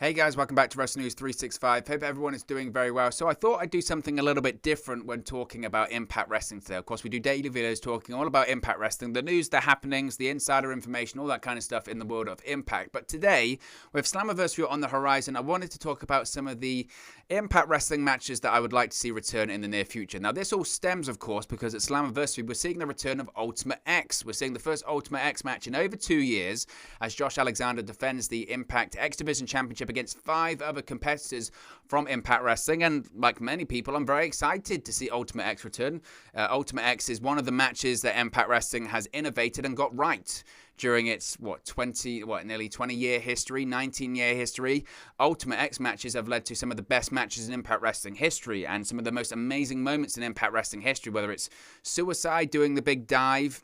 Hey guys, welcome back to Wrestling News 365. Hope everyone is doing very well. So I thought I'd do something a little bit different when talking about Impact Wrestling today. Of course, we do daily videos talking all about Impact Wrestling, the news, the happenings, the insider information, all that kind of stuff in the world of Impact. But today, with Slammiversary on the horizon, I wanted to talk about some of the Impact Wrestling matches that I would like to see return in the near future. Now, this all stems, of course, because at Slammiversary, we're seeing the return of Ultimate X. We're seeing the first Ultimate X match in over 2 years as Josh Alexander defends the Impact X Division Championship against 5 other competitors from Impact Wrestling. And like many people, I'm very excited to see Ultimate X return. Ultimate X is one of the matches that Impact Wrestling has innovated and got right during its, nearly 20-year history, 19-year history. Ultimate X matches have led to some of the best matches in Impact Wrestling history and some of the most amazing moments in Impact Wrestling history, whether it's Suicide doing the big dive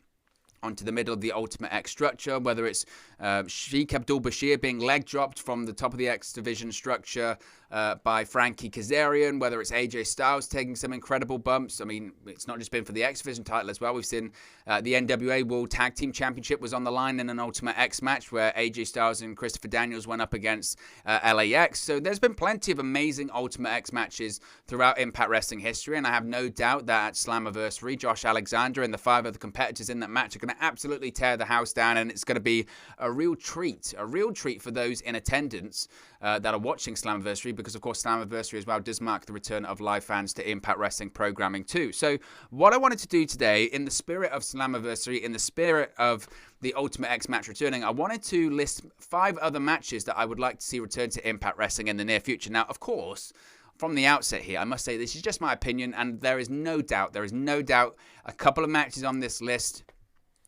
onto the middle of the Ultimate X structure, whether it's Sheik Abdul-Bashir being leg dropped from the top of the X Division structure by Frankie Kazarian, whether it's AJ Styles taking some incredible bumps. I mean, it's not just been for the X Division title as well. We've seen the NWA World Tag Team Championship was on the line in an Ultimate X match where AJ Styles and Christopher Daniels went up against LAX. So there's been plenty of amazing Ultimate X matches throughout Impact Wrestling history, and I have no doubt that at Slammiversary, Josh Alexander and the 5 other competitors in that match are going to absolutely tear the house down, and it's going to be a real treat for those in attendance that are watching Slammiversary, because of course Slammiversary as well does mark the return of live fans to Impact Wrestling programming too. So what I wanted to do today, in the spirit of Slammiversary, in the spirit of the Ultimate X match returning, I wanted to list 5 other matches that I would like to see return to Impact Wrestling in the near future. Now, of course, from the outset here, I must say this is just my opinion, and there is no doubt a couple of matches on this list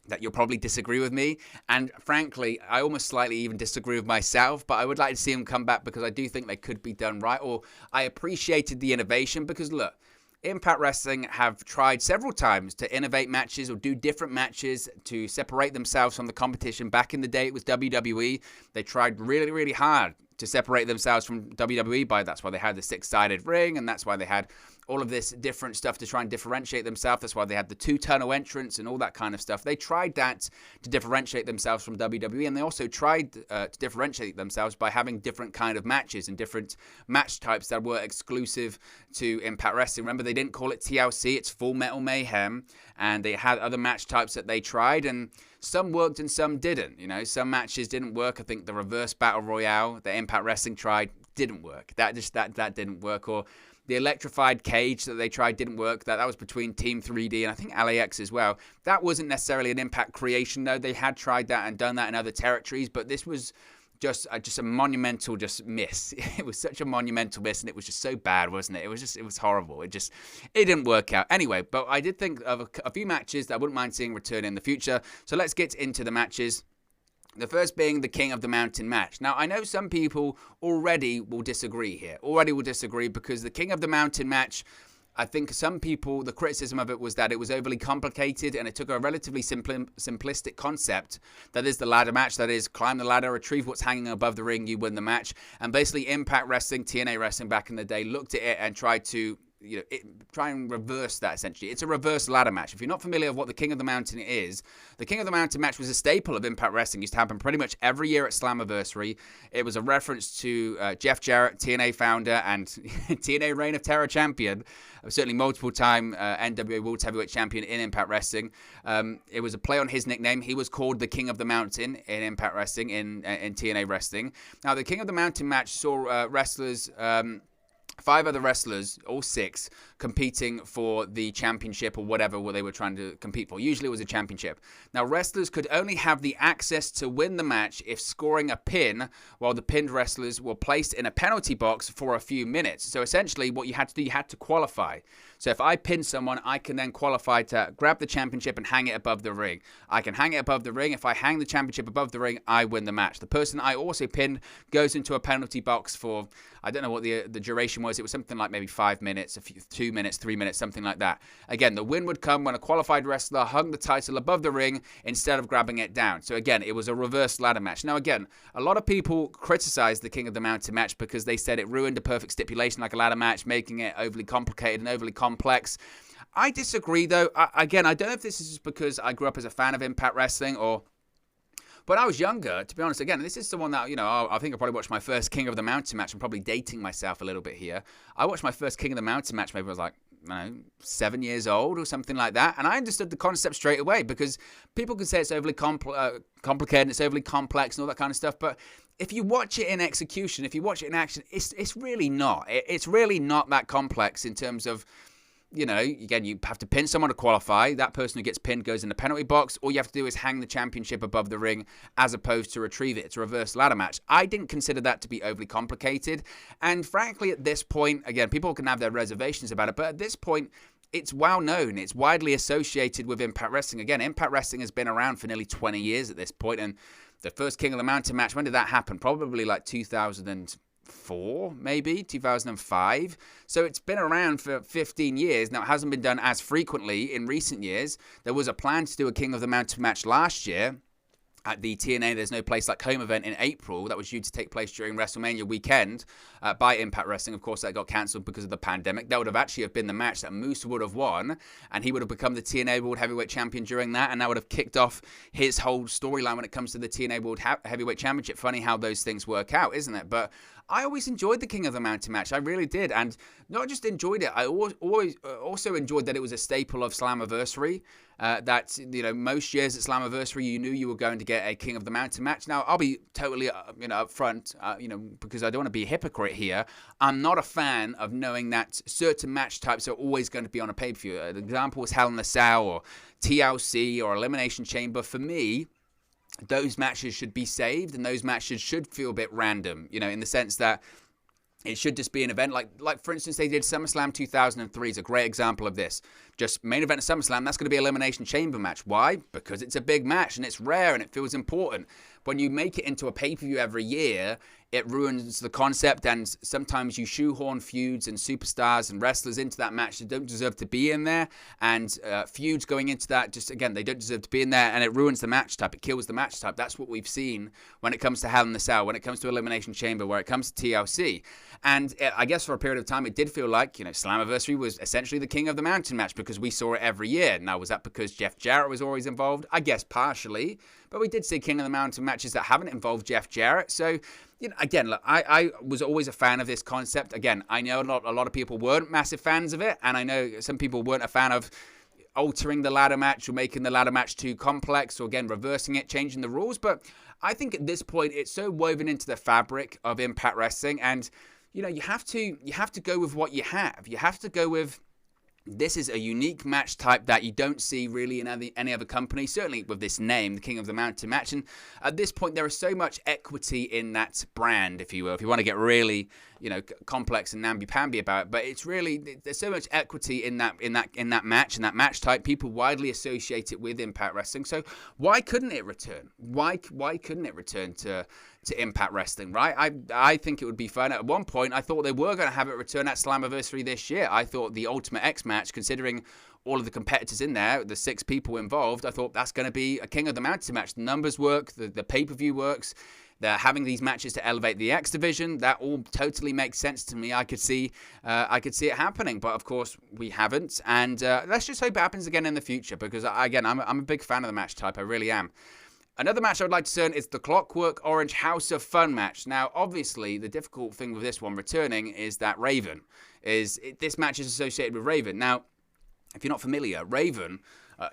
that you'll probably disagree with me, and frankly, I almost slightly even disagree with myself, but I would like to see them come back because I do think they could be done right, or I appreciated the innovation because, look, Impact Wrestling have tried several times to innovate matches or do different matches to separate themselves from the competition. Back in the day, it was WWE. They tried really, really hard to separate themselves from WWE. That's why they had the 6-sided ring, and that's why they had all of this different stuff to try and differentiate themselves. That's why they had the 2-tunnel entrance and all that kind of stuff. They tried that to differentiate themselves from WWE, and they also tried to differentiate themselves by having different kind of matches and different match types that were exclusive to Impact Wrestling. Remember, they didn't call it TLC, it's Full Metal Mayhem, and they had other match types that they tried, and some worked and some didn't. You know, some matches didn't work. I think the Reverse Battle Royale that Impact Wrestling tried didn't work. That didn't work. Or the electrified cage that they tried didn't work. That was between Team 3D and I think LAX as well. That wasn't necessarily an Impact creation, though. They had tried that and done that in other territories, but this was just a monumental miss. It was such a monumental miss, and it was just so bad, wasn't it? It was horrible. It didn't work out. Anyway, but I did think of a few matches that I wouldn't mind seeing return in the future. So let's get into the matches. The first being the King of the Mountain match. Now, I know some people already will disagree here. Because the King of the Mountain match, I think some people, the criticism of it was that it was overly complicated and it took a relatively simplistic concept, that is the ladder match, that is climb the ladder, retrieve what's hanging above the ring, you win the match. And basically Impact Wrestling, TNA Wrestling back in the day looked at it and tried to try and reverse that, essentially. It's a reverse ladder match. If you're not familiar with what the King of the Mountain is, the King of the Mountain match was a staple of Impact Wrestling. It used to happen pretty much every year at Slammiversary. It was a reference to Jeff Jarrett, TNA founder and TNA Reign of Terror champion, certainly multiple-time NWA World Heavyweight champion in Impact Wrestling. It was a play on his nickname. He was called the King of the Mountain in Impact Wrestling, in TNA Wrestling. Now, the King of the Mountain match saw wrestlers... 5 other wrestlers, all 6, competing for the championship or whatever they were trying to compete for. Usually it was a championship. Now, wrestlers could only have the access to win the match if scoring a pin, while the pinned wrestlers were placed in a penalty box for a few minutes. So essentially what you had to do, you had to qualify. So if I pin someone, I can then qualify to grab the championship and hang it above the ring. I can hang it above the ring. If I hang the championship above the ring, I win the match. The person I also pinned goes into a penalty box for, I don't know what the duration was. It was something like maybe 5 minutes, 2 minutes, 3 minutes, something like that. Again, the win would come when a qualified wrestler hung the title above the ring instead of grabbing it down. So again, it was a reverse ladder match. Now again, a lot of people criticized the King of the Mountain match because they said it ruined a perfect stipulation like a ladder match, making it overly complicated and overly complex. I disagree, though. Again, I don't know if this is just because I grew up as a fan of Impact Wrestling or when I was younger, to be honest, again, this is the one that, I think I probably watched my first King of the Mountain match. I'm probably dating myself a little bit here. I watched my first King of the Mountain match, maybe I was like, 7 years old or something like that. And I understood the concept straight away, because people can say it's overly complicated, it's overly complex and all that kind of stuff. But if you watch it in execution, if you watch it in action, it's really not. It's really not that complex in terms of, again, you have to pin someone to qualify. That person who gets pinned goes in the penalty box. All you have to do is hang the championship above the ring as opposed to retrieve it. It's a reverse ladder match. I didn't consider that to be overly complicated. And frankly, at this point, again, people can have their reservations about it, but at this point, it's well known. It's widely associated with Impact Wrestling. Again, Impact Wrestling has been around for nearly 20 years at this point. And the first King of the Mountain match, when did that happen? Probably like 2004, maybe 2005. So it's been around for 15 years. Now, it hasn't been done as frequently in recent years. There was a plan to do a King of the Mountain match last year at the TNA There's No Place Like Home event in April. That was due to take place during WrestleMania weekend by Impact Wrestling. Of course, that got cancelled because of the pandemic. That would have actually been the match that Moose would have won, and he would have become the TNA World Heavyweight Champion during that, and that would have kicked off his whole storyline when it comes to the TNA World Heavyweight Championship. Funny how those things work out, isn't it? But I always enjoyed the King of the Mountain match. I really did. And not just enjoyed it, I always also enjoyed that it was a staple of Slammiversary. That, most years at Slammiversary, you knew you were going to get a King of the Mountain match. Now, I'll be totally, upfront, because I don't want to be a hypocrite here. I'm not a fan of knowing that certain match types are always going to be on a pay-per-view. The example was Hell in a Cell or TLC or Elimination Chamber. For me, those matches should be saved, and those matches should feel a bit random, in the sense that it should just be an event like for instance, they did SummerSlam 2003 is a great example of this. Just main event of SummerSlam, that's going to be Elimination Chamber match. Why? Because it's a big match and it's rare and it feels important. When you make it into a pay-per-view every year, it ruins the concept, and sometimes you shoehorn feuds and superstars and wrestlers into that match that don't deserve to be in there, and feuds going into that, just again, they don't deserve to be in there, and it ruins the match type. It kills the match type. That's what we've seen when it comes to Hell in a Cell, when it comes to Elimination Chamber, where it comes to TLC. And I guess for a period of time, it did feel like, Slammiversary was essentially the King of the Mountain match because we saw it every year. Now, was that because Jeff Jarrett was always involved? I guess partially. But we did see King of the Mountain matches that haven't involved Jeff Jarrett. So, again, look, I was always a fan of this concept. Again, I know a lot of people weren't massive fans of it, and I know some people weren't a fan of altering the ladder match or making the ladder match too complex, or again, reversing it, changing the rules. But I think at this point, it's so woven into the fabric of Impact Wrestling, and you have to go with what you have. You have to go with, this is a unique match type that you don't see really in any other company, certainly with this name, the King of the Mountain match. And at this point, there is so much equity in that brand, if you will, if you want to get really, complex and namby-pamby about it. But it's really, there's so much equity in that match, and that match type. People widely associate it with Impact Wrestling. So why couldn't it return? Why couldn't it return to Impact Wrestling, right? I think it would be fun. At one point, I thought they were going to have it return at Slammiversary this year. I thought the Ultimate X match, considering all of the competitors in there, the 6 people involved, I thought that's going to be a King of the Mountain match. The numbers work, the pay-per-view works. They're having these matches to elevate the X division. That all totally makes sense to me. I could see it happening, but of course we haven't. And let's just hope it happens again in the future, because again, I'm a big fan of the match type. I really am. Another match I would like to turn is the Clockwork Orange House of Fun match. Now, obviously, the difficult thing with this one returning is that this match is associated with Raven. Now, if you're not familiar, Raven,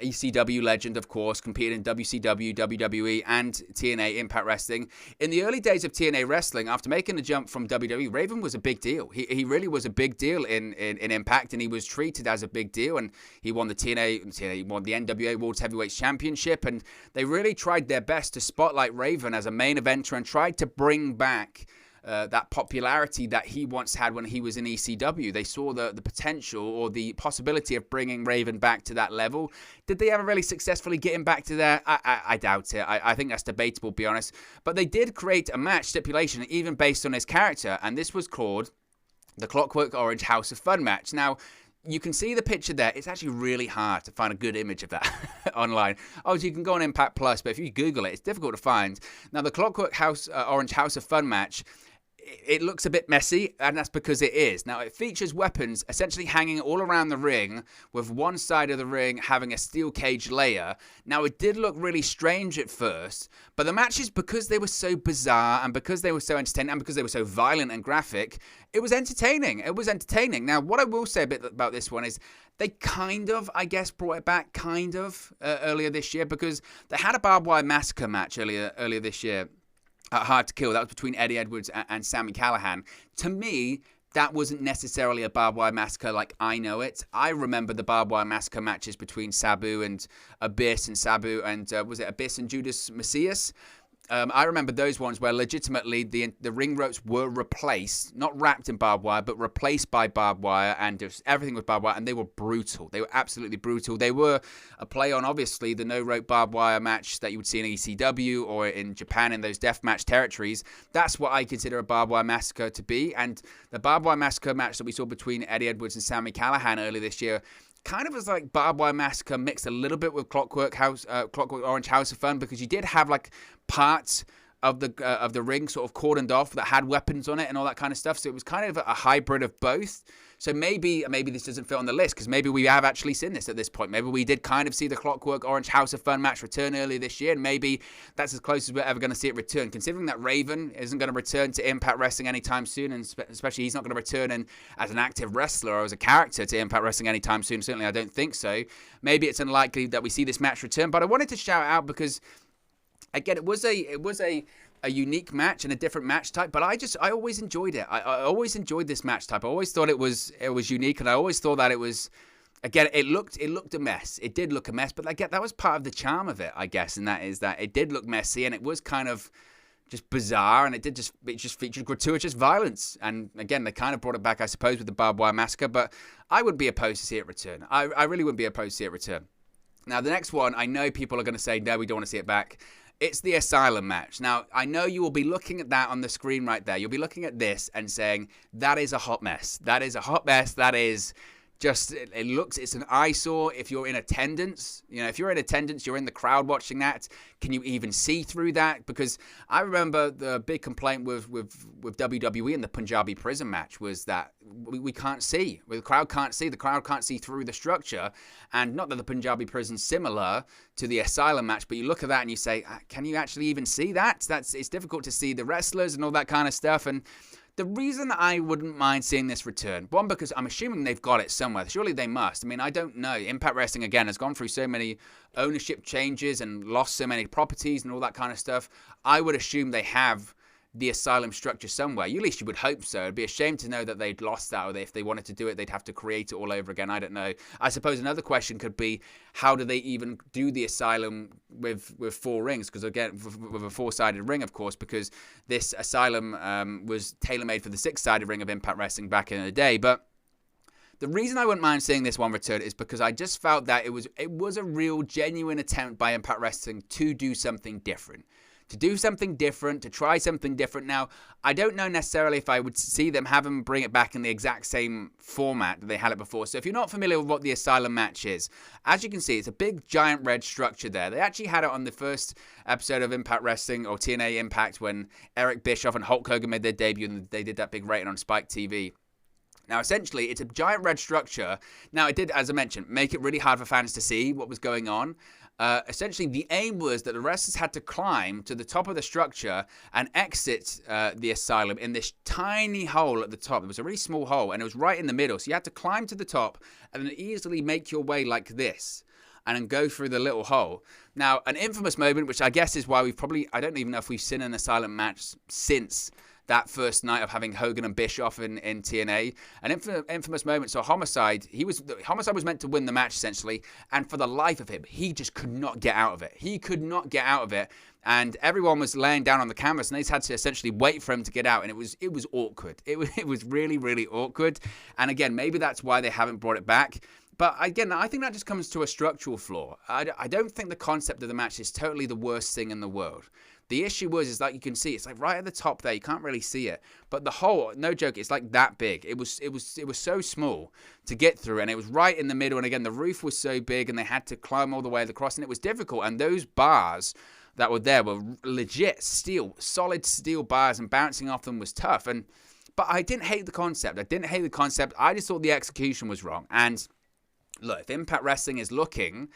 ECW legend, of course, competed in WCW, WWE, and TNA Impact Wrestling. In the early days of TNA Wrestling, after making the jump from WWE, Raven was a big deal. He really was a big deal in Impact, and he was treated as a big deal, and he won he won the NWA World Heavyweight Championship, and they really tried their best to spotlight Raven as a main eventer and tried to bring back that popularity that he once had when he was in ECW. They saw the potential or the possibility of bringing Raven back to that level. Did they ever really successfully get him back to there? I doubt it. I think that's debatable, to be honest. But they did create a match stipulation, even based on his character, and this was called the Clockwork Orange House of Fun match. Now, you can see the picture there. It's actually really hard to find a good image of that online. Obviously, you can go on Impact Plus, but if you Google it, it's difficult to find. Now, the Clockwork Orange House of Fun match, it looks a bit messy, and that's because it is. Now, it features weapons essentially hanging all around the ring, with one side of the ring having a steel cage layer. Now, it did look really strange at first, but the matches, because they were so bizarre, and because they were so entertaining, and because they were so violent and graphic, it was entertaining. It was entertaining. Now, what I will say a bit about this one is they kind of, I guess, brought it back earlier this year, because they had a barbed wire massacre match earlier this year. Hard to Kill. That was between Eddie Edwards and Sami Callihan. To me, that wasn't necessarily a barbed wire massacre like I know it. I remember the barbed wire massacre matches between Sabu and Abyss, and Sabu and was it Abyss and Judas Messias? I remember those ones where legitimately the ring ropes were replaced, not wrapped in barbed wire, but replaced by barbed wire, and just everything was barbed wire, and they were brutal. They were absolutely brutal. They were a play on, obviously, the no-rope barbed wire match that you would see in ECW or in Japan in those deathmatch territories. That's what I consider a barbed wire massacre to be, and the barbed wire massacre match that we saw between Eddie Edwards and Sami Callihan earlier this year kind of was like barbed wire massacre mixed a little bit with Clockwork Orange House of Fun, because you did have like parts of the ring sort of cordoned off that had weapons on it and all that kind of stuff. So it was kind of a hybrid of both. So maybe this doesn't fit on the list, because maybe we have actually seen this at this point. Maybe we did kind of see the Clockwork Orange House of Fun match return earlier this year, and maybe that's as close as we're ever going to see it return, considering that Raven isn't going to return to Impact Wrestling anytime soon, and especially he's not going to return as an active wrestler or as a character to Impact Wrestling anytime soon. Certainly I don't think so. Maybe it's unlikely that we see this match return, but I wanted to shout out because, again, it was a unique match and a different match type, but I always enjoyed it. I always enjoyed this match type. I always thought it was unique, and I always thought that it was, again, it looked a mess. It did look a mess, but again, that was part of the charm of it, I guess, and that is that it did look messy, and it was kind of just bizarre, and it just featured gratuitous violence. And again, they kind of brought it back, I suppose, with the barbed wire massacre, but I wouldn't be opposed to see it return. I really wouldn't be opposed to see it return. Now, the next one, I know people are going to say, no, we don't want to see it back. It's the Asylum match. Now, I know you will be looking at that on the screen right there. You'll be looking at this and saying, that is a hot mess. That is a hot mess. That is just, it's an eyesore. If you're in attendance, if you're in attendance, you're in the crowd watching that, can you even see through that? Because I remember the big complaint with WWE in the Punjabi prison match was that we can't see. The crowd can't see. The crowd can't see through the structure. And not that the Punjabi prison's similar to the Asylum match, but you look at that and you say, can you actually even see that? It's difficult to see the wrestlers and all that kind of stuff. And the reason I wouldn't mind seeing this return, one, because I'm assuming they've got it somewhere. Surely they must. I mean, I don't know. Impact Wrestling, again, has gone through so many ownership changes and lost so many properties and all that kind of stuff. I would assume they have the Asylum structure somewhere. At least you would hope so. It'd be a shame to know that they'd lost that, or if they wanted to do it, they'd have to create it all over again. I don't know. I suppose another question could be, how do they even do the Asylum with 4 rings? Because again, with a 4-sided ring, of course, because this Asylum was tailor-made for the 6-sided ring of Impact Wrestling back in the day. But the reason I wouldn't mind seeing this one return is because I just felt that it was a real, genuine attempt by Impact Wrestling to do something different. To try something different. Now, I don't know necessarily if I would see them have them bring it back in the exact same format that they had it before. So if you're not familiar with what the Asylum match is, as you can see, it's a big, giant red structure there. They actually had it on the first episode of Impact Wrestling, or TNA Impact, when Eric Bischoff and Hulk Hogan made their debut, and they did that big rating on Spike TV. Now, essentially, it's a giant red structure. Now, it did, as I mentioned, make it really hard for fans to see what was going on. Essentially, the aim was that the wrestlers had to climb to the top of the structure and exit the Asylum in this tiny hole at the top. It was a really small hole, and it was right in the middle. So you had to climb to the top and then easily make your way like this and then go through the little hole. Now, an infamous moment, which I guess is why I don't even know if we've seen an Asylum match since that first night of having Hogan and Bischoff in TNA. An infamous moment. So Homicide was meant to win the match, essentially, and for the life of him, he just could not get out of it. And everyone was laying down on the canvas, and they just had to essentially wait for him to get out, and it was awkward. It was really, really awkward. And again, maybe that's why they haven't brought it back. But again, I think that just comes to a structural flaw. I don't think the concept of the match is totally the worst thing in the world. The issue is like you can see, it's like right at the top there. You can't really see it, but the hole, no joke, it's like that big. It was so small to get through, and it was right in the middle. And again, the roof was so big, and they had to climb all the way across, and it was difficult. And those bars that were there were legit steel, solid steel bars, and bouncing off them was tough. But I didn't hate the concept. I just thought the execution was wrong. And look, if Impact Wrestling is looking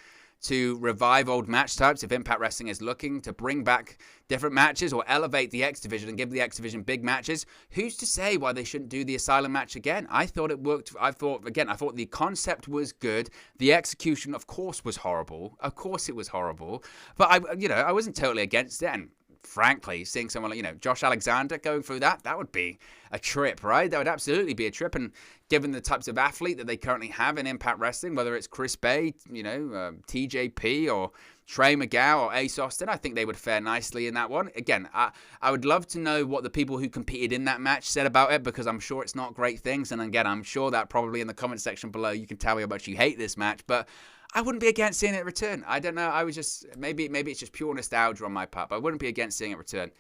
to revive old match types, if Impact Wrestling is looking to bring back different matches or elevate the X Division and give the X Division big matches, who's to say why they shouldn't do the Asylum match again? I thought it worked. I thought the concept was good. The execution, of course, was horrible. Of course it was horrible. But I wasn't totally against it. And frankly, seeing someone like, Josh Alexander going through that would be a trip, right? That would absolutely be a trip. And given the types of athlete that they currently have in Impact Wrestling, whether it's Chris Bay, TJP, or Trey McGow or Ace Austin, I think they would fare nicely in that one. Again, I would love to know what the people who competed in that match said about it, because I'm sure it's not great things. And again, I'm sure that probably in the comment section below you can tell me how much you hate this match, but I wouldn't be against seeing it return. I don't know. I was just, maybe it's just pure nostalgia on my part, but I wouldn't be against seeing it return.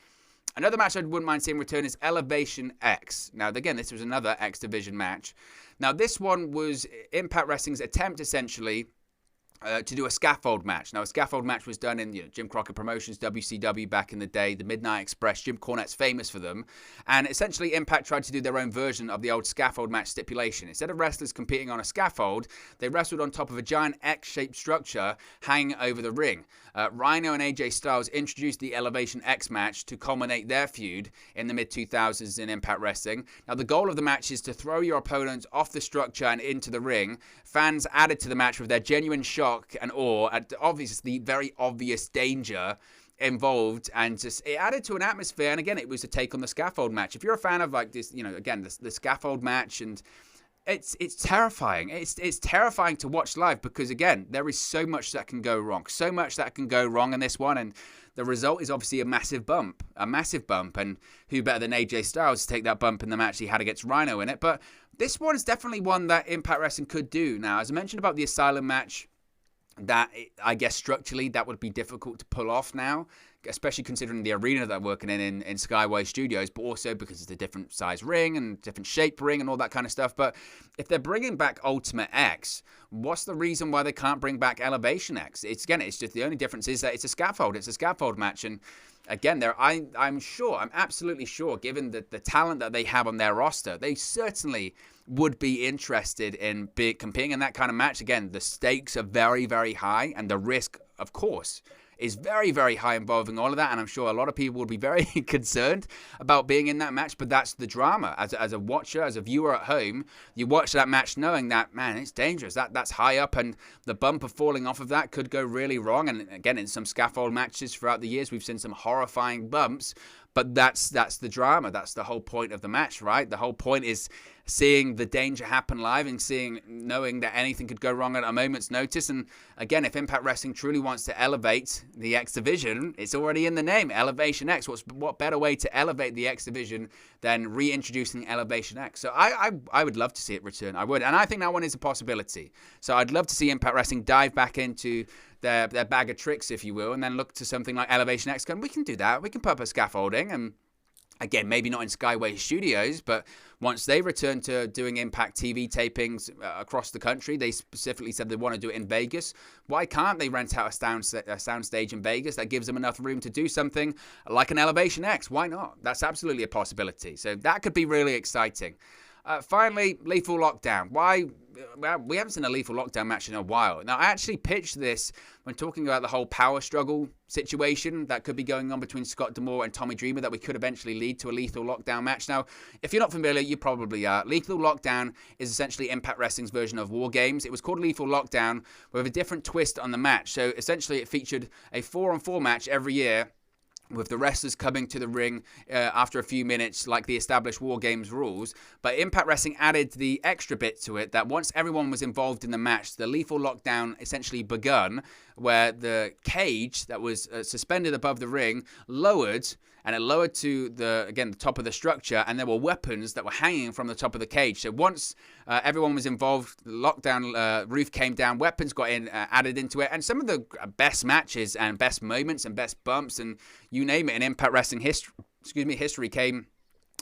Another match I wouldn't mind seeing return is Elevation X. Now, again, this was another X Division match. Now, this one was Impact Wrestling's attempt, essentially, to do a scaffold match. Now, a scaffold match was done in Jim Crockett Promotions, WCW back in the day, the Midnight Express. Jim Cornette's famous for them. And essentially, Impact tried to do their own version of the old scaffold match stipulation. Instead of wrestlers competing on a scaffold, they wrestled on top of a giant X-shaped structure hanging over the ring. Rhino and AJ Styles introduced the Elevation X match to culminate their feud in the mid-2000s in Impact Wrestling. Now, the goal of the match is to throw your opponent off the structure and into the ring. Fans added to the match with their genuine shock and awe at obviously the very obvious danger involved, and just it added to an atmosphere. And again, it was a take on the scaffold match. If you're a fan of like this, again, the scaffold match, and it's terrifying. It's terrifying to watch live, because again, there is so much that can go wrong. So much that can go wrong in this one, and the result is obviously a massive bump. And who better than AJ Styles to take that bump in the match he had against Rhino in it? But this one is definitely one that Impact Wrestling could do. Now, as I mentioned about the Asylum match, that I guess structurally that would be difficult to pull off now, especially considering the arena that they're working in Skyway Studios, but also because it's a different size ring and different shaped ring and all that kind of stuff. But if they're bringing back Ultimate X, what's the reason why they can't bring back Elevation X? It's just the only difference is that it's a scaffold match. And again, I'm absolutely sure, given the talent that they have on their roster, they certainly would be interested in competing in that kind of match. Again, the stakes are very, very high, and the risk, of course, is very, very high involving all of that. And I'm sure a lot of people would be very concerned about being in that match, but that's the drama. As a watcher, as a viewer at home, you watch that match knowing that, man, it's dangerous. That's high up, and the bump of falling off of that could go really wrong. And again, in some scaffold matches throughout the years, we've seen some horrifying bumps, but that's the drama. That's the whole point of the match, right? The whole point is seeing the danger happen live and knowing that anything could go wrong at a moment's notice. And again, if Impact Wrestling truly wants to elevate the X Division, it's already in the name, Elevation X. What better way to elevate the X Division than reintroducing Elevation X? So I would love to see it return. I would. And I think that one is a possibility. So I'd love to see Impact Wrestling dive back into their bag of tricks, if you will, and then look to something like Elevation X. We can do that. We can put up a scaffolding, and again, maybe not in Skyway Studios, but once they return to doing Impact TV tapings across the country, they specifically said they want to do it in Vegas. Why can't they rent out a soundstage in Vegas that gives them enough room to do something like an Elevation X? Why not? That's absolutely a possibility. So that could be really exciting. Finally, Lethal Lockdown. Why? Well, we haven't seen a Lethal Lockdown match in a while. Now, I actually pitched this when talking about the whole power struggle situation that could be going on between Scott D'Amore and Tommy Dreamer that we could eventually lead to a Lethal Lockdown match. Now, if you're not familiar, you probably are. Lethal Lockdown is essentially Impact Wrestling's version of War Games. It was called Lethal Lockdown with a different twist on the match. So, essentially, it featured a 4-on-4 match every year, with the wrestlers coming to the ring after a few minutes, like the established War Games rules. But Impact Wrestling added the extra bit to it that once everyone was involved in the match, the Lethal Lockdown essentially begun, where the cage that was suspended above the ring lowered, and it lowered to the top of the structure, and there were weapons that were hanging from the top of the cage. So once everyone was involved, the lockdown roof came down, weapons got added into it, and some of the best matches and best moments and best bumps and you name it in Impact Wrestling history came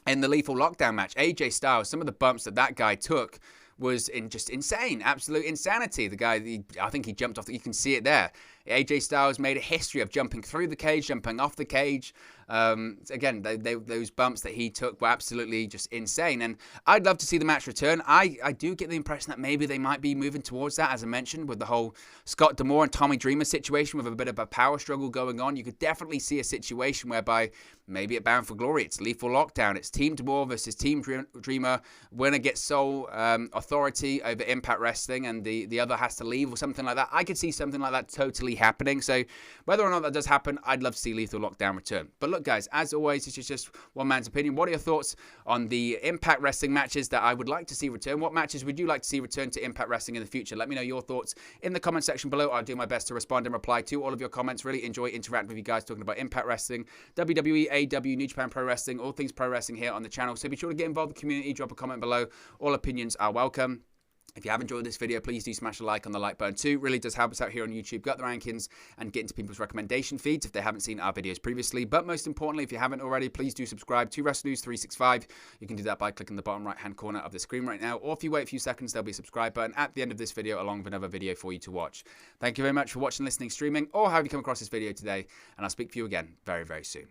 in the Lethal Lockdown match. AJ Styles, some of the bumps that guy took was just insane, absolute insanity. The guy, I think he jumped off. You can see it there. AJ Styles made a history of jumping through the cage, jumping off the cage. Again, those bumps that he took were absolutely just insane. And I'd love to see the match return. I do get the impression that maybe they might be moving towards that, as I mentioned, with the whole Scott D'Amore and Tommy Dreamer situation with a bit of a power struggle going on. You could definitely see a situation whereby maybe at Bound for Glory, it's Lethal Lockdown. It's Team D'Amore versus Team Dreamer. Winner gets sole authority over Impact Wrestling and the other has to leave or something like that. I could see something like that totally happening. So whether or not that does happen, I'd love to see Lethal Lockdown return. But look, guys, as always, this is just one man's opinion. What are your thoughts on the Impact Wrestling matches that I would like to see return? What matches would you like to see return to Impact Wrestling in the future? Let me know your thoughts in the comment section below. I'll do my best to respond and reply to all of your comments. Really enjoy interacting with you guys talking about Impact Wrestling, WWE, AEW, New Japan Pro Wrestling, all things pro wrestling here on the channel. So be sure to get involved in the community, drop a comment below. All opinions are welcome. If you have enjoyed this video, please do smash a like on the like button too. It really does help us out here on YouTube, gut the rankings, and get into people's recommendation feeds if they haven't seen our videos previously. But most importantly, if you haven't already, please do subscribe to Wrestle News 365. You can do that by clicking the bottom right-hand corner of the screen right now. Or if you wait a few seconds, there'll be a subscribe button at the end of this video along with another video for you to watch. Thank you very much for watching, listening, streaming, or how you come across this video today. And I'll speak to you again very, very soon.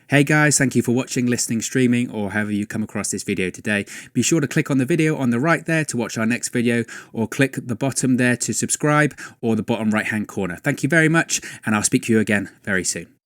Hey guys, thank you for watching, listening, streaming, or however you come across this video today. Be sure to click on the video on the right there to watch our next video, or click the bottom there to subscribe, or the bottom right hand corner. Thank you very much, and I'll speak to you again very soon.